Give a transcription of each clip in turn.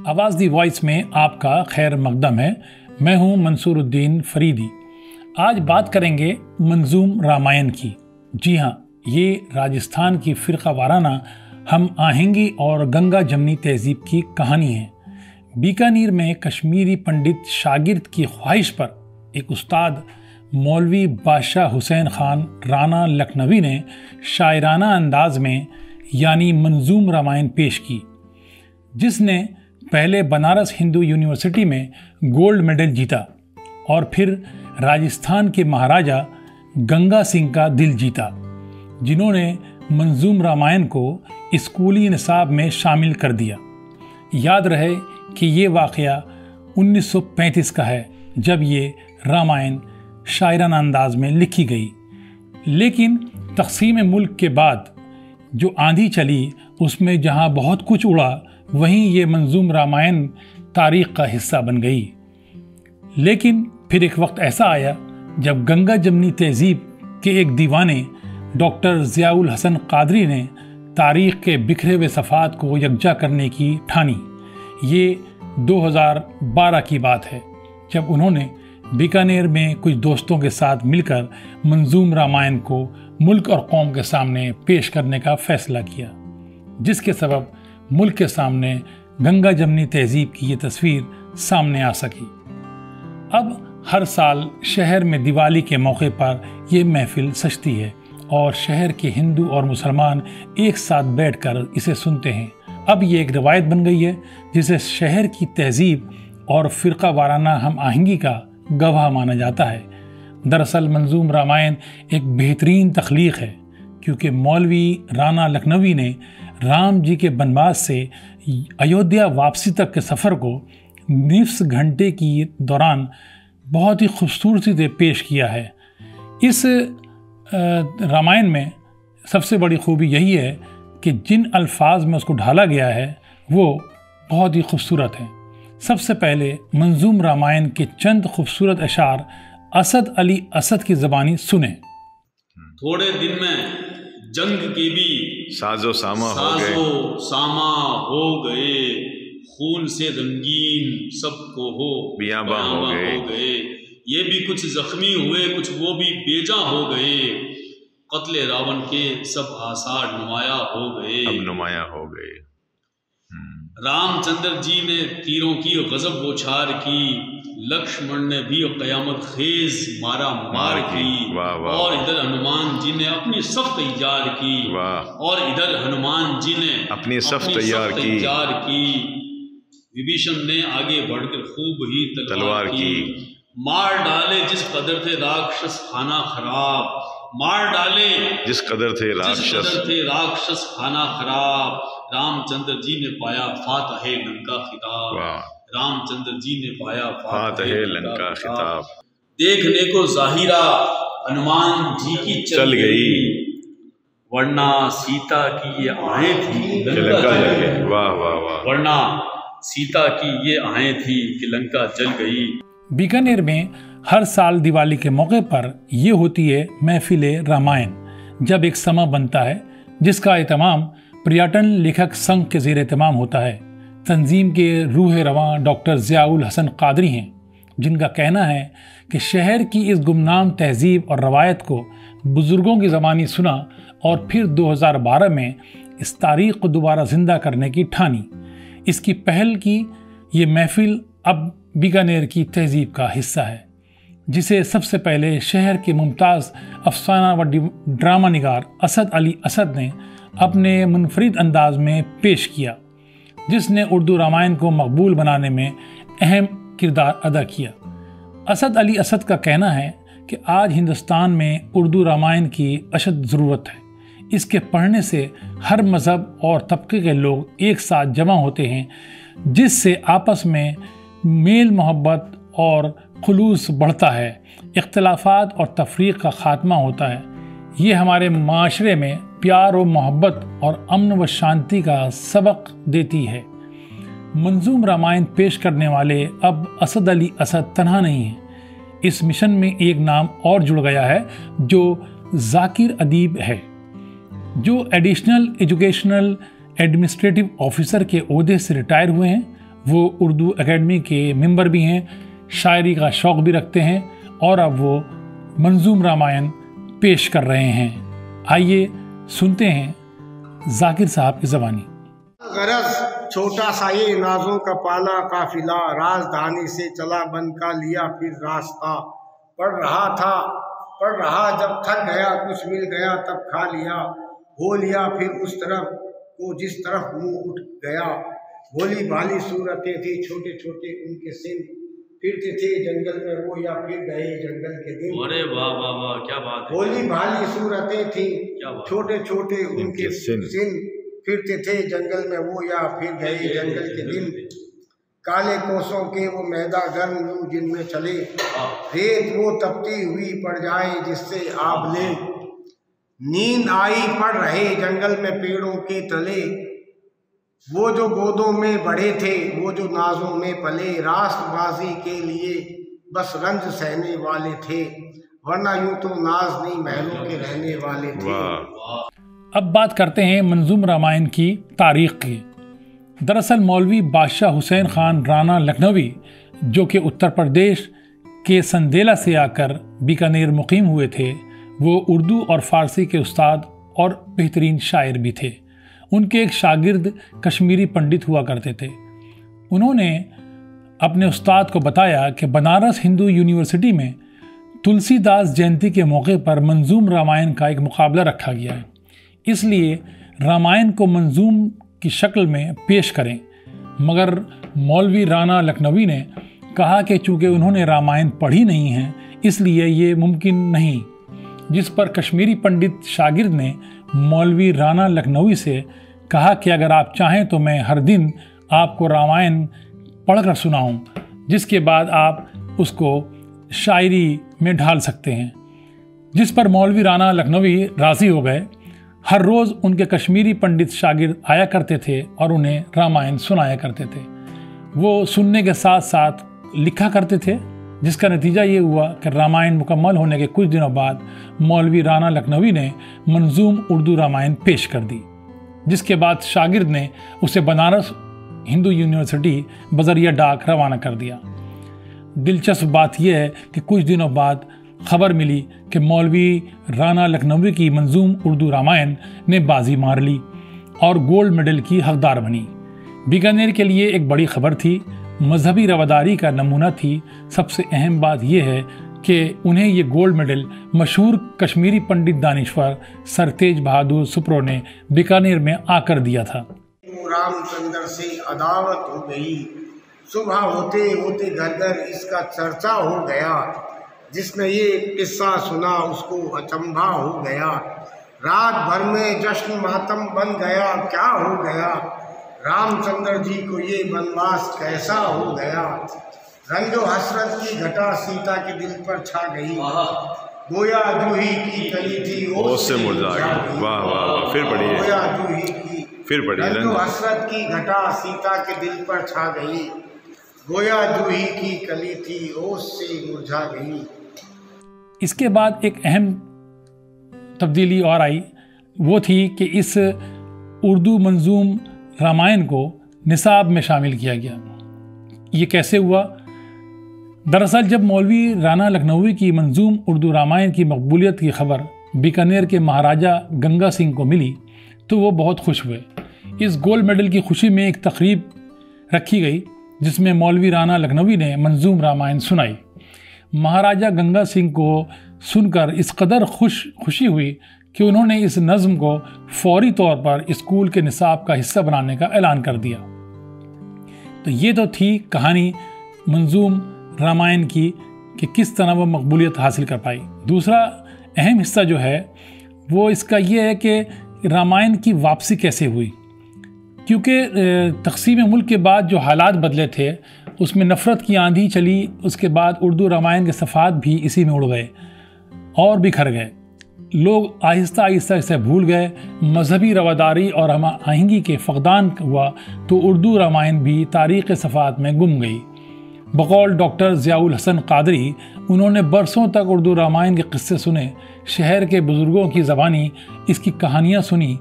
आवाज़ दी वॉइस में आपका खैर मकदम है। मैं हूं मंसूरुद्दीन फरीदी। आज बात करेंगे मंजूम रामायण की। जी हाँ, ये राजस्थान की फ़िरका वाराना हम आहंगी और गंगा जमनी तहजीब की कहानी है। बीकानेर में कश्मीरी पंडित शागिर्द की ख्वाहिश पर एक उस्ताद मौलवी बादशाह हुसैन खान राणा लखनवी ने शायराना अंदाज में यानी मंजूम रामायण पेश की, जिसने पहले बनारस हिंदू यूनिवर्सिटी में गोल्ड मेडल जीता और फिर राजस्थान के महाराजा गंगा सिंह का दिल जीता, जिन्होंने मंजूम रामायण को स्कूली निसाब में शामिल कर दिया। याद रहे कि ये वाक़या 1935 का है, जब ये रामायण शायराना अंदाज में लिखी गई। लेकिन तक़सीम मुल्क के बाद जो आंधी चली, उसमें जहाँ बहुत कुछ उड़ा, वहीं ये मंजूम रामायण तारीख़ का हिस्सा बन गई। लेकिन फिर एक वक्त ऐसा आया जब गंगा जमनी तहजीब के एक दीवाने डॉक्टर ज़ियाउल हसन क़ादरी ने तारीख़ के बिखरे हुए सफ़ात को यकजा करने की ठानी। ये 2012 की बात है, जब उन्होंने बीकानेर में कुछ दोस्तों के साथ मिलकर मंजूम रामायण को मुल्क और कौम के सामने पेश करने का फ़ैसला किया, जिसके सबब मुल्क के सामने गंगा जमनी तहजीब की ये तस्वीर सामने आ सकी। अब हर साल शहर में दिवाली के मौके पर यह महफिल सजती है और शहर के हिंदू और मुसलमान एक साथ बैठकर इसे सुनते हैं। अब ये एक रवायत बन गई है, जिसे शहर की तहजीब और फ़िरका वाराना हम आहंगी का गवाह माना जाता है। दरअसल मंजूम रामायण एक बेहतरीन तख्लीक है, क्योंकि मौलवी राणा लखनवी ने राम जी के बनवास से अयोध्या वापसी तक के सफ़र को निफ्स घंटे की दौरान बहुत ही खूबसूरती से पेश किया है। इस रामायण में सबसे बड़ी खूबी यही है कि जिन अल्फाज में उसको ढाला गया है वो बहुत ही खूबसूरत हैं। सबसे पहले मंजूम रामायण के चंद खूबसूरत अशार असद अली असद की ज़बानी सुने। थोड़े दिन में जंग के भी साजो सामा हो गए, खून से रंगीन सबको हो बियाबा हो गए। ये भी कुछ जख्मी हुए, कुछ वो भी बेजा हो गए। कत्ले रावण के सब आसार नुमाया हो गए। रामचंद्र जी ने तीरों की गजब बौछार की, लक्ष्मण ने भी कयामत खेज मारा मार की। और इधर हनुमान जी ने अपनी सख्त तैयार की, और इधर हनुमान जी ने अपनी सख्त तैयार की। विभीषण ने आगे बढ़कर खूब ही तलवार की। मार डाले जिस कदर थे राक्षस खाना खराब, मार डाले जिस कदर थे राक्षस खाना खराब। रामचंद्र जी ने पाया फातह लंका खिताब, रामचंद्र जी ने पाया फातह लंका खिताब। देखने को जाहिरा हनुमान जी की चल गई, वरना सीता की ये आहें थी लंका जल गई। वरना सीता की ये आहें थी कि लंका जल गई। बीकानेर में हर साल दिवाली के मौके पर यह होती है महफिल रामायण, जब एक समा बनता है जिसका एहतमाम पर्यटन लेखक संघ के ज़ेर एहतमाम होता है। तंजीम के रूह रवां डॉक्टर ज़ियाउल हसन क़ादरी हैं, जिनका कहना है कि शहर की इस गुमनाम तहजीब और रवायत को बुज़ुर्गों की ज़बानी सुना और फिर 2012 में इस तारीख़ को दोबारा ज़िंदा करने की ठानी। इसकी पहल की ये महफिल अब बीकानेर की तहजीब का हिस्सा है, जिसे सबसे पहले शहर के मुमताज़ अफसाना व ड्रामा निगार असद अली असद ने अपने मुनफरिद अंदाज में पेश किया, जिसने उर्दू रामायण को मकबूल बनाने में अहम किरदार अदा किया। असद अली असद का कहना है कि आज हिंदुस्तान में उर्दू रामायण की अशद ज़रूरत है। इसके पढ़ने से हर मज़हब और तबके के लोग एक साथ जमा होते हैं, जिससे आपस में मेल मोहब्बत और खुलूस बढ़ता है, इख्तिलाफ़ात और तफरीक़ का ख़ात्मा होता है। ये हमारे माशरे में प्यार और मोहब्बत और अमन व शांति का सबक देती है। मंजूम रामायण पेश करने वाले अब असद अली असद तन्हा नहीं हैं। इस मिशन में एक नाम और जुड़ गया है, जो ज़ाकिर अदीब है, जो एडिशनल एजुकेशनल एडमिनिस्ट्रेटिव ऑफिसर के ओहदे से रिटायर हुए हैं। वो उर्दू एकेडमी के मेंबर भी हैं, शायरी का शौक़ भी रखते हैं और अब वो मंजूम रामायण पेश कर रहे हैं। आइए सुनते हैं जाकिर साहब की ज़बानी। गरज छोटा सा ये नाजों का पाला काफिला, राजधानी से चला बन का लिया फिर रास्ता। पढ़ रहा जब थक गया, कुछ मिल गया तब खा लिया, हो लिया फिर उस तरफ को जिस तरफ मुंह उठ गया। भोली भाली सूरतें थी छोटे छोटे उनके सिन, फिरते थे जंगल में वो या फिर गए जंगल के दिन। अरे वाह वाह वाह, क्या बात है। भोली भाली सूरतें थी छोटे छोटे उनके सिन, फिरते थे जंगल में वो या फिर गए जंगल के दिन। काले कोसों के वो मैदा गर्म यूं जिनमें चले, रेत वो तपती हुई पड़ जाए जिससे आप ले। नींद आई पड़ रहे जंगल में पेड़ों के तले, वो जो गोदों में बढ़े थे वो जो नाजों में पले। राष्ट्रबाजी के लिए बस रंज सहने वाले थे, वरना यूं तो नाज नहीं महलों के रहने वाले थे। अब बात करते हैं मंजूम रामायण की तारीख की। दरअसल मौलवी बादशाह हुसैन खान राणा लखनवी, जो कि उत्तर प्रदेश के संदेला से आकर बीकानेर मुकीम हुए थे, वो उर्दू और फ़ारसी के उस्ताद और बेहतरीन शायर भी थे। उनके एक शागिर्द कश्मीरी पंडित हुआ करते थे। उन्होंने अपने उस्ताद को बताया कि बनारस हिंदू यूनिवर्सिटी में तुलसीदास जयंती के मौके पर मंजूम रामायण का एक मुकाबला रखा गया है, इसलिए रामायण को मंजूम की शक्ल में पेश करें। मगर मौलवी राणा लखनवी ने कहा कि चूँकि उन्होंने रामायण पढ़ी नहीं है इसलिए ये मुमकिन नहीं, जिस पर कश्मीरी पंडित शागिर्द ने मौलवी राणा लखनवी से कहा कि अगर आप चाहें तो मैं हर दिन आपको रामायण पढ़कर सुनाऊं, जिसके बाद आप उसको शायरी में ढाल सकते हैं। जिस पर मौलवी राणा लखनवी राज़ी हो गए। हर रोज़ उनके कश्मीरी पंडित शागिर्द आया करते थे और उन्हें रामायण सुनाया करते थे। वो सुनने के साथ साथ लिखा करते थे, जिसका नतीजा ये हुआ कि रामायण मुकम्मल होने के कुछ दिनों बाद मौलवी राणा लखनवी ने मंजूम उर्दू रामायण पेश कर दी, जिसके बाद शागिर्द ने उसे बनारस हिंदू यूनिवर्सिटी बजरिया डाक रवाना कर दिया। दिलचस्प बात यह है कि कुछ दिनों बाद खबर मिली कि मौलवी राणा लखनवी की मंजूम उर्दू रामायण ने बाजी मार ली और गोल्ड मेडल की हकदार बनी। बीकानेर के लिए एक बड़ी खबर थी, मजहबी रवादारी का नमूना थी। सबसे अहम बात यह है कि उन्हें ये गोल्ड मेडल मशहूर कश्मीरी पंडित दानिश्वर सर तेज बहादुर सुप्रो ने बीकानेर में आकर दिया था। रामचंद्र से अदावत हो गई, सुबह होते होते घर घर इसका चर्चा हो गया। जिसने ये किस्सा सुना उसको अचंभा हो गया। रात भर में जश्न मातम बन गया, क्या हो गया रामचंद्र जी को ये वनवास कैसा हो गया। रंजो हसरत की घटा सीता के दिल पर छा गई, गोया जूही की कली थी ओस से मुरझा गई। वाह वाह वाह, फिर पढ़िए। गोया जूही की फिर पढ़िए। रंजो हसरत की घटा सीता के दिल पर छा गई, गोया जूही की कली थी ओस से मुरझा गई। इसके बाद एक अहम तब्दीली और आई, वो थी कि इस उर्दू मंजूम रामायण को निसाब में शामिल किया गया। ये कैसे हुआ? दरअसल जब मौलवी राणा लखनवी की मंजूम उर्दू रामायण की मकबूलियत की खबर बीकानेर के महाराजा गंगा सिंह को मिली तो वो बहुत खुश हुए। इस गोल्ड मेडल की खुशी में एक तकरीब रखी गई जिसमें मौलवी राणा लखनवी ने मंजूम रामायण सुनाई। महाराजा गंगा सिंह को सुनकर इस कदर खुशी हुई कि उन्होंने इस नज़्म को फौरी तौर पर स्कूल के निसाब का हिस्सा बनाने का ऐलान कर दिया। तो ये तो थी कहानी मंजूम रामायण की कि किस तरह वो मकबूलियत हासिल कर पाई। दूसरा अहम हिस्सा जो है वो इसका ये है कि रामायण की वापसी कैसे हुई, क्योंकि तक़सीम मुल्क के बाद जो हालात बदले थे उसमें नफ़रत की आंधी चली। उसके बाद उर्दू रामायण के सफ़ात भी इसी में उड़ गए और बिखर गए। लोग आहिस्ता आहिस्ता इसे भूल गए। मजहबी रवादारी और हम आहंगी के फ़क़दान हुआ तो उर्दू रामायण भी तारीख़ सफ़ात में गुम गई। बकौल डॉक्टर ज़ियाउल हसन क़ादरी, उन्होंने बरसों तक उर्दू रामायण के क़िस्से सुने, शहर के बुज़ुर्गों की ज़बानी इसकी कहानियाँ सुनी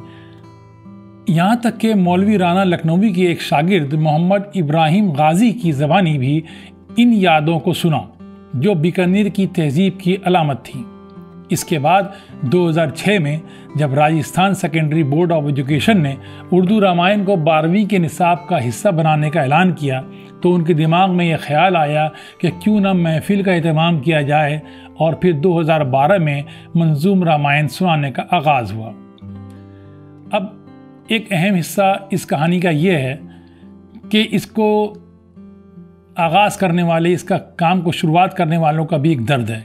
यहाँ तक कि मौलवी राना लखनवी के एक शागिर्द मोहम्मद इब्राहिम गाजी की ज़बानी भी इन यादों को सुना जो बीकानेर की तहजीब की अलामत थी। इसके बाद 2006 में जब Rajasthan secondary board of education ने उर्दू रामायण को 12वीं के निसाब का हिस्सा बनाने का ऐलान किया तो उनके दिमाग में यह ख्याल आया कि क्यों न महफिल का एहतमाम किया जाए, और फिर 2012 में मंजूम रामायण सुनाने का आगाज़ हुआ। अब एक अहम हिस्सा इस कहानी का यह है कि इसको आगाज़ करने वाले, इसका काम को शुरुआत करने वालों का भी एक दर्द है।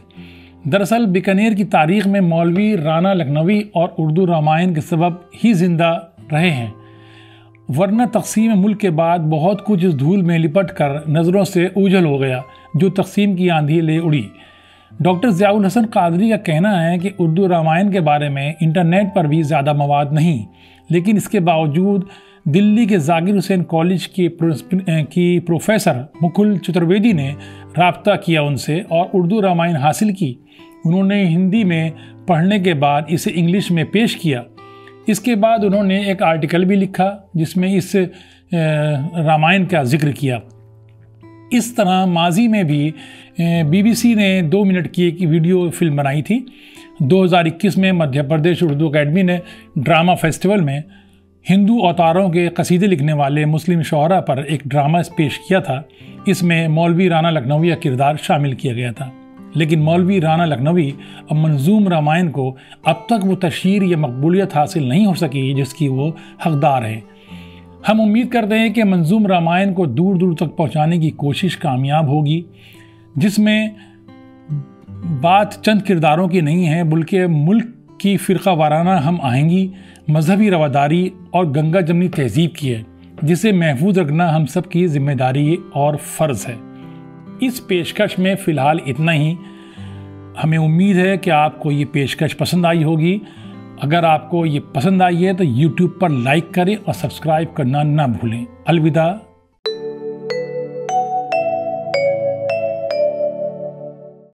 दरअसल बीकानेर की तारीख़ में मौलवी राना लखनवी और उर्दू रामायण के सबब ही ज़िंदा रहे हैं, वरना तक़सीम मुल्क के बाद बहुत कुछ इस धूल में लिपट कर नज़रों से ओझल हो गया जो तक़सीम की आंधी ले उड़ी। डॉक्टर ज़ियाउल हसन क़ादरी का कहना है कि उर्दू रामायण के बारे में इंटरनेट पर भी ज़्यादा मवाद नहीं, लेकिन इसके बावजूद दिल्ली के जाकिर हुसैन कॉलेज की प्रोफेसर मुकुल चतुर्वेदी ने राब्ता किया उनसे और उर्दू रामायण हासिल की। उन्होंने हिंदी में पढ़ने के बाद इसे इंग्लिश में पेश किया। इसके बाद उन्होंने एक आर्टिकल भी लिखा जिसमें इस रामायण का जिक्र किया। इस तरह माजी में भी BBC ने 2 मिनट की एक वीडियो फिल्म बनाई थी। 2021 में मध्य प्रदेश उर्दू अकेडमी ने ड्रामा फेस्टिवल में हिंदू अवतारों के कसीदे लिखने वाले मुस्लिम शोहरा पर एक ड्रामा पेश किया था। इसमें मौलवी राना लखनवी का किरदार शामिल किया गया था, लेकिन मौलवी राना लखनवी और मंजूम रामायण को अब तक वो तशहीर या मकबूलियत हासिल नहीं हो सकी जिसकी वो हकदार है। हम उम्मीद करते हैं कि मंजूम रामायण को दूर दूर तक पहुंचाने की कोशिश कामयाब होगी, जिसमें बात चंद किरदारों की नहीं है बल्कि मुल्क की फ़िरका वाराना हम आएंगी, मजहबी रवादारी और गंगा जमनी तहजीब की है, जिसे महफूज रखना हम सब की जिम्मेदारी और फ़र्ज़ है। इस पेशकश में फ़िलहाल इतना ही। हमें उम्मीद है कि आपको ये पेशकश पसंद आई होगी। अगर आपको ये पसंद आई है तो YouTube पर लाइक करें और सब्सक्राइब करना ना भूलें। अलविदा।